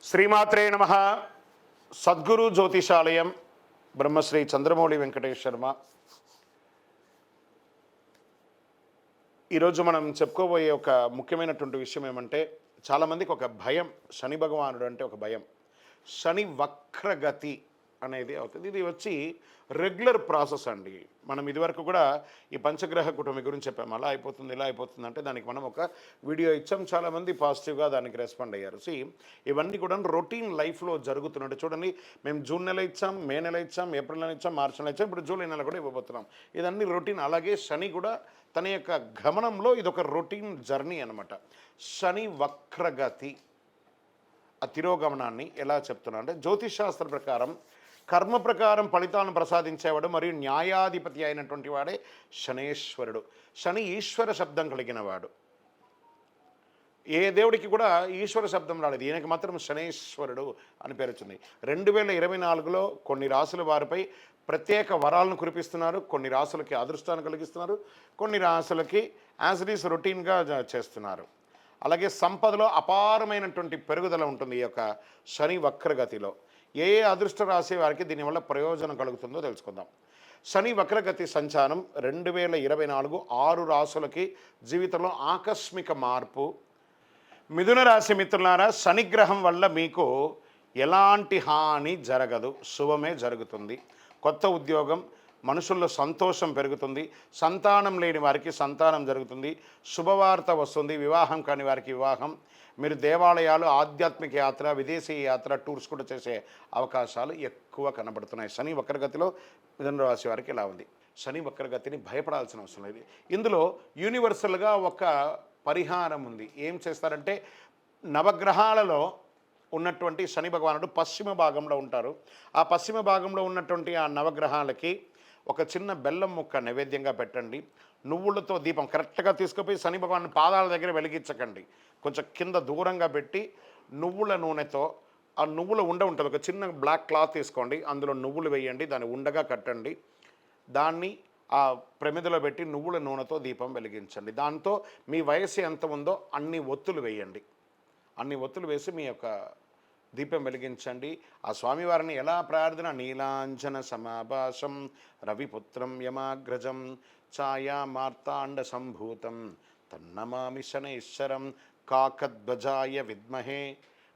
శ్రీమాత్రే నమ. సద్గురు జ్యోతిషాలయం బ్రహ్మశ్రీ చంద్రమౌళి వెంకటేష్ శర్మ. ఈరోజు మనం చెప్పుకోబోయే ఒక ముఖ్యమైనటువంటి విషయం ఏమంటే, చాలామందికి ఒక భయం, శని భగవానుడు అంటే ఒక భయం. శని వక్రగతి అనేది అవుతుంది. ఇది వచ్చి రెగ్యులర్ ప్రాసెస్ అండి. మనం ఇదివరకు కూడా ఈ పంచగ్రహ కుటుంబం గురించి చెప్పాము. అలా అయిపోతుంది, ఇలా అయిపోతుంది అంటే దానికి మనం ఒక వీడియో ఇచ్చాం. చాలామంది పాజిటివ్గా దానికి రెస్పాండ్ అయ్యారు. ఇవన్నీ కూడా రొటీన్ లైఫ్లో జరుగుతున్నట్టు చూడండి. మేము జూన్ నెల ఇచ్చాం, మే నెల ఇచ్చాం, ఏప్రిల్ నెల ఇచ్చాం, మార్చి నెల ఇచ్చాం, ఇప్పుడు జూలై నెల కూడా ఇవ్వబోతున్నాం. ఇదన్నీ రొటీన్. అలాగే శని కూడా తన యొక్క గమనంలో ఇదొక రొటీన్ జర్నీ అనమాట. శని వక్రగతి ఆ తిరోగమనాన్ని ఎలా చెప్తున్నా అంటే, జ్యోతిషాస్త్ర ప్రకారం కర్మ ప్రకారం ఫలితాలను ప్రసాదించేవాడు మరియు న్యాయాధిపతి అయినటువంటి వాడే శనేశ్వరుడు. శని ఈశ్వర శబ్దం కలిగిన వాడు. ఏ దేవుడికి కూడా ఈశ్వర శబ్దం రాలేదు, ఈయనకి మాత్రం శనేశ్వరుడు అని పేరు వచ్చింది. 2024లో కొన్ని రాసుల వారిపై ప్రత్యేక వరాలను కురిపిస్తున్నారు. కొన్ని రాసులకి అదృష్టాన్ని కలిగిస్తున్నారు, కొన్ని రాసులకి యాజ్ ఇట్ ఈస్ రొటీన్గా చేస్తున్నారు. అలాగే సంపదలో అపారమైనటువంటి పెరుగుదల ఉంటుంది ఈ యొక్క శని వక్రగతిలో. ఏ అదృష్ట రాశి వారికి దీనివల్ల ప్రయోజనం కలుగుతుందో తెలుసుకుందాం. శని వక్రగతి సంచారం 2024 6 రాసులకి జీవితంలో ఆకస్మిక మార్పు. మిథున రాశి మిత్రులారా, శనిగ్రహం వల్ల మీకు ఎలాంటి హాని జరగదు, శుభమే జరుగుతుంది. కొత్త ఉద్యోగం, మనుషుల్లో సంతోషం పెరుగుతుంది. సంతానం లేని వారికి సంతానం జరుగుతుంది. శుభవార్త వస్తుంది. వివాహం కాని వారికి వివాహం. మీరు దేవాలయాలు, ఆధ్యాత్మిక యాత్ర, విదేశీ యాత్ర, టూర్స్ కూడా చేసే అవకాశాలు ఎక్కువ కనబడుతున్నాయి. శని వక్రగతిలో మిథున రాశి వారికి ఇలా ఉంది. శని వక్రగతిని భయపడాల్సిన అవసరం లేదు. ఇందులో యూనివర్సల్గా ఒక పరిహారం ఉంది. ఏం చేస్తారంటే, నవగ్రహాలలో ఉన్నటువంటి శని భగవానుడు పశ్చిమ భాగంలో ఉంటారు. ఆ పశ్చిమ భాగంలో ఉన్నటువంటి ఆ నవగ్రహాలకి ఒక చిన్న బెల్లం ముక్క నైవేద్యంగా పెట్టండి. నువ్వులతో దీపం కరెక్ట్గా తీసుకుపోయి శని భగవాను పాదాల దగ్గర వెలిగించకండి. కొంచెం కింద దూరంగా పెట్టి నువ్వుల నూనెతో, ఆ నువ్వుల ఉంటుంది, ఒక చిన్న బ్లాక్ క్లాత్ తీసుకోండి, అందులో నువ్వులు వేయండి, దాన్ని ఉండగా కట్టండి. దాన్ని ఆ ప్రమిదలో పెట్టి నువ్వుల నూనెతో దీపం వెలిగించండి. దాంతో మీ వయసు ఎంత ఉందో అన్ని ఒత్తులు వేయండి. అన్ని ఒత్తులు వేసి మీ యొక్క దీపం వెలిగించండి. ఆ స్వామివారిని ఎలా ప్రార్థన, నీలాంజన సమాభాసం రవిపుత్రం యమాగ్రజం ఛాయా మార్తాండ సంభూతం తన్నమామి శనైశ్వరం కాకద్వజాయ విద్మహే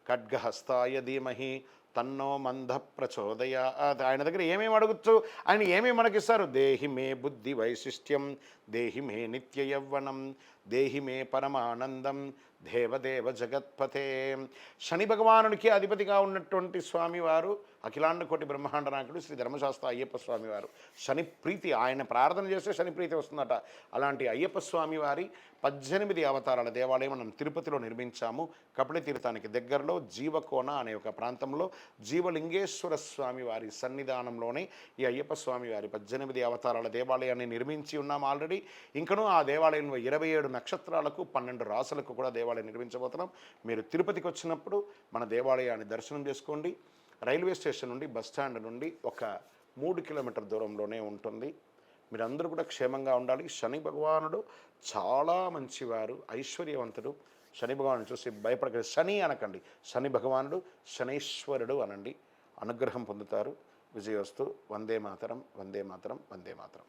ఖడ్గహస్తాయ ధీమహి తన్నో మంద ప్రచోదయాత్. ఆయన దగ్గర ఏమేమి అడగచ్చు, ఆయన ఏమేమి మనకిస్తారు? దేహి మే బుద్ధి వైశిష్ట్యం, దేహి మే నిత్య యవ్వనం, దేహి మే పరమానందం, దేవదేవ జగత్పతే. శని భగవానుడికి అధిపతిగా ఉన్నటువంటి స్వామివారు అఖిలాండ కోటి బ్రహ్మాండ నాయకుడు శ్రీ ధర్మశాస్త్ర అయ్యప్ప స్వామివారు. శని ప్రీతి, ఆయన ప్రార్థన చేస్తే శని ప్రీతి వస్తుందట. అలాంటి అయ్యప్ప స్వామివారి 18 అవతారాల దేవాలయం మనం తిరుపతిలో నిర్మించాము. కపిల తీర్థానికి దగ్గరలో జీవకోన అనే ఒక ప్రాంతంలో జీవలింగేశ్వర స్వామి వారి సన్నిధానంలోనే ఈ అయ్యప్ప స్వామి వారి 18 అవతారాల దేవాలయాన్ని నిర్మించి ఉన్నాం ఆల్రెడీ. ఇంకనూ ఆ దేవాలయంలో 27 నక్షత్రాలకు 12 రాసులకు కూడా దేవాలయం నిర్మించబోతున్నాం. మీరు తిరుపతికి వచ్చినప్పుడు మన దేవాలయాన్ని దర్శనం చేసుకోండి. రైల్వే స్టేషన్ నుండి, బస్టాండ్ నుండి ఒక 3 కిలోమీటర్ దూరంలోనే ఉంటుంది. మీరందరూ కూడా క్షేమంగా ఉండాలి. శని భగవానుడు చాలా మంచివారు, ఐశ్వర్యవంతుడు. శని భగవాను చూసి భయపడకండి. శని అనకండి, శని భగవానుడు శనైశ్వరుడు అనండి. అనుగ్రహం పొందుతారు. విజయోస్తు. వందే మాతరం, వందే మాతరం, వందే మాతరం.